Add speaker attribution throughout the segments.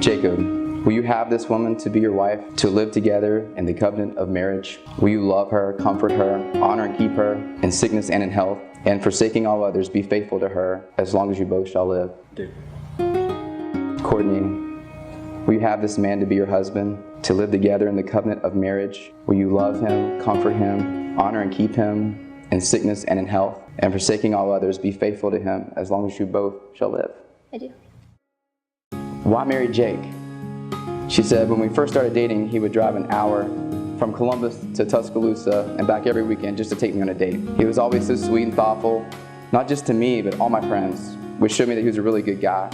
Speaker 1: Jacob, will you have this woman to be your wife, to live together in the covenant of marriage? Will you love her, comfort her, honor and keep her in sickness and in health, and forsaking all others, be faithful to her as long as you both shall live?
Speaker 2: Do.
Speaker 1: Courtney, will you have this man to be your husband, to live together in the covenant of marriage? Will you love him, comfort him, honor and keep him in sickness and in health, and forsaking all others, be faithful to him as long as you both shall live?
Speaker 3: I do.
Speaker 1: Why marry Jake? She said when we first started dating, he would drive an hour from Columbus to Tuscaloosa and back every weekend just to take me on a date. He was always so sweet and thoughtful, not just to me, but all my friends, which showed me that he was a really good guy.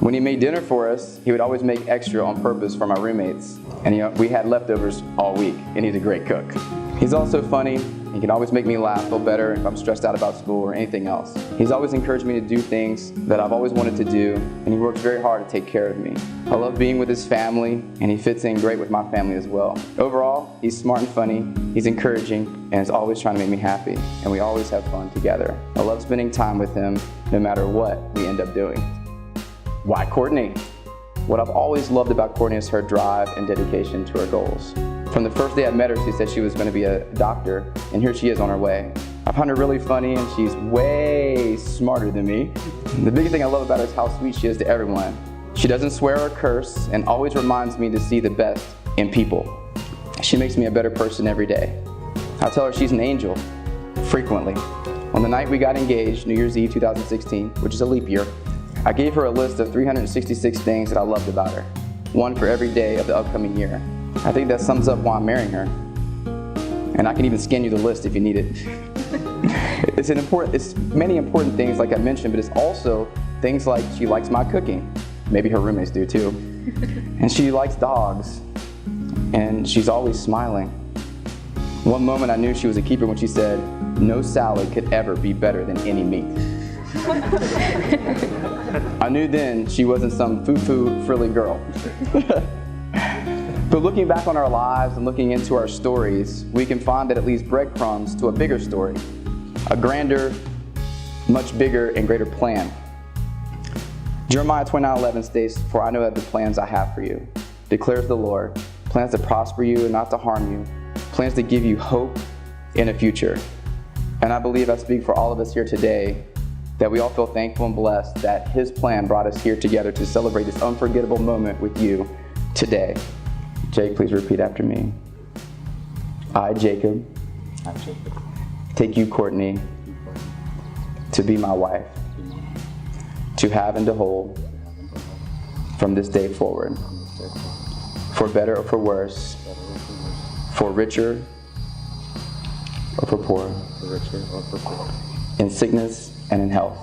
Speaker 1: When he made dinner for us, he would always make extra on purpose for my roommates. And we had leftovers all week, and he's a great cook. He's also funny. He can always make me laugh, feel better if I'm stressed out about school or anything else. He's always encouraged me to do things that I've always wanted to do, and he works very hard to take care of me. I love being with his family, and he fits in great with my family as well. Overall, he's smart and funny, he's encouraging, and is always trying to make me happy, and we always have fun together. I love spending time with him, no matter what we end up doing. Why Courtney? What I've always loved about Courtney is her drive and dedication to her goals. From the first day I met her, she said she was going to be a doctor, and here she is on her way. I find her really funny, and she's way smarter than me. The biggest thing I love about her is how sweet she is to everyone. She doesn't swear or curse, and always reminds me to see the best in people. She makes me a better person every day. I tell her she's an angel, frequently. On the night we got engaged, New Year's Eve 2016, which is a leap year, I gave her a list of 366 things that I loved about her, one for every day of the upcoming year. I think that sums up why I'm marrying her. And I can even scan you the list if you need it. It's many important things like I mentioned, but it's also things like she likes my cooking. Maybe her roommates do too. And she likes dogs. And she's always smiling. One moment I knew she was a keeper when she said, "No salad could ever be better than any meat." I knew then she wasn't some foo-foo frilly girl. But looking back on our lives and looking into our stories, we can find that it leaves breadcrumbs to a bigger story, a grander, much bigger and greater plan. Jeremiah 29:11 states, "For I know the plans I have for you, declares the Lord, plans to prosper you and not to harm you, plans to give you hope in a future." And I believe I speak for all of us here today that we all feel thankful and blessed that His plan brought us here together to celebrate this unforgettable moment with you today. Jake, please repeat after me. I, Jacob, take you, Courtney, to be my wife, to have and to hold from this day forward, for better or for worse, for richer or for poor, in sickness and in health,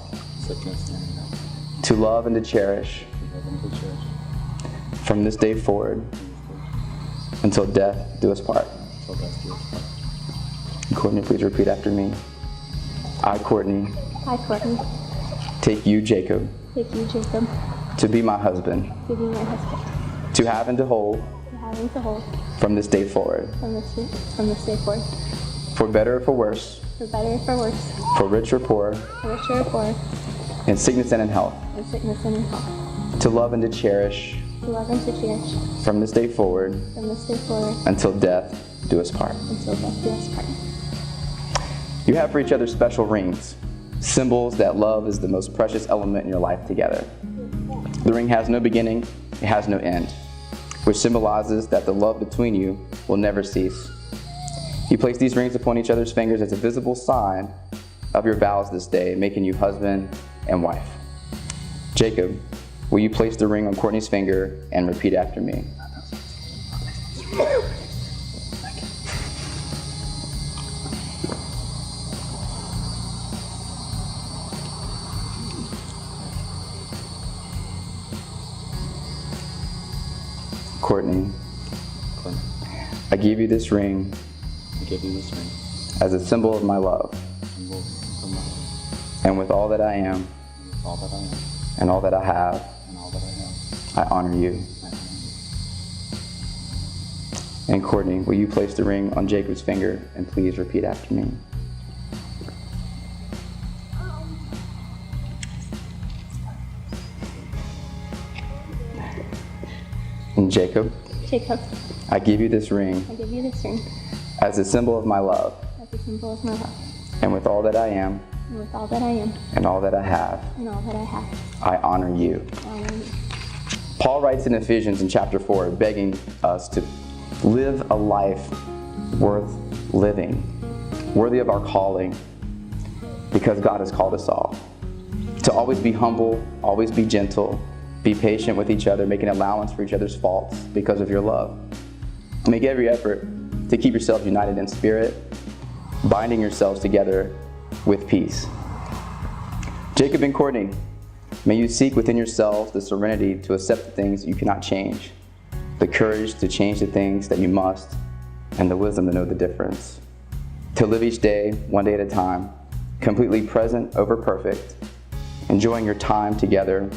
Speaker 1: to love and to cherish from this day forward until death do us part. Courtney, please repeat after me. I, Courtney, take you, Jacob, to be my husband, to have and to hold from this day forward, for better or for worse, for rich or poor, in sickness and in health, to love and to cherish from this day forward until death do us part. You have for each other special rings, symbols that love is the most precious element in your life together. The ring has no beginning, it has no end, which symbolizes that the love between you will never cease. You place these rings upon each other's fingers as a visible sign of your vows this day, making you husband and wife. Jacob, will you place the ring on Courtney's finger and repeat after me? Courtney, I give you this ring as a symbol of my love, and with all that I am and all that I have, I honor you. And Courtney, will you place the ring on Jacob's finger and please repeat after me? And Jacob, I give you this ring
Speaker 2: I give you this ring
Speaker 1: as a symbol of my love,
Speaker 2: as a symbol of my love,
Speaker 1: and with all that I am
Speaker 2: and with all that I am,
Speaker 1: and all that I have,
Speaker 2: and all that I have,
Speaker 1: I honor you.
Speaker 2: I honor you.
Speaker 1: Paul writes in Ephesians in chapter 4, begging us to live a life worth living, worthy of our calling, because God has called us all. To always be humble, always be gentle, be patient with each other, making allowance for each other's faults because of your love. Make every effort to keep yourselves united in spirit, binding yourselves together with peace. Jacob and Courtney, may you seek within yourselves the serenity to accept the things you cannot change, the courage to change the things that you must, and the wisdom to know the difference. To live each day, one day at a time, completely present over perfect, enjoying your time together,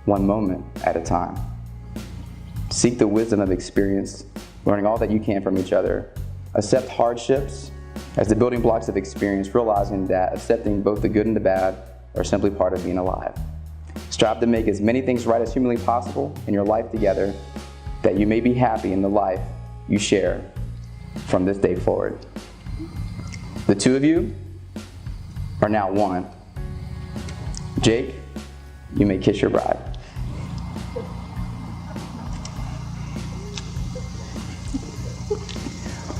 Speaker 1: one moment at a time. Seek the wisdom of experience, learning all that you can from each other. Accept hardships as the building blocks of experience, realizing that accepting both the good and the bad are simply part of being alive. Strive to make as many things right as humanly possible in your life together, that you may be happy in the life you share from this day forward. The two of you are now one. Jake, you may kiss your bride.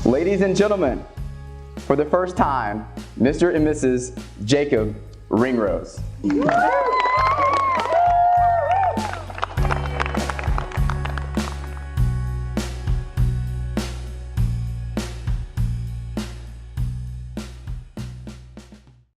Speaker 1: Ladies and gentlemen, for the first time, Mr. and Mrs. Jacob Ringrose.